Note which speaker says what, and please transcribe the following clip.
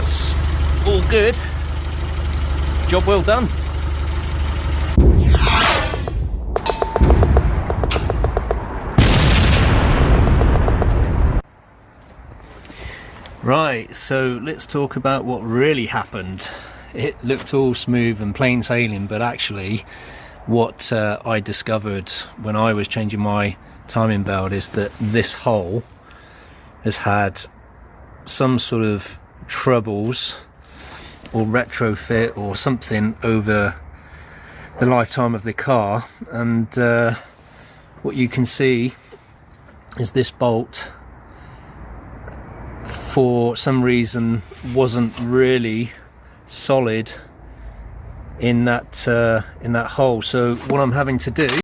Speaker 1: that's all good. Job well done. Right, so let's talk about what really happened. It looked all smooth and plain sailing, but actually what I discovered when I was changing my timing belt is that this hole has had some sort of troubles or retrofit or something over the lifetime of the car, and what you can see is this bolt for some reason wasn't really solid in that hole. So what I'm having to do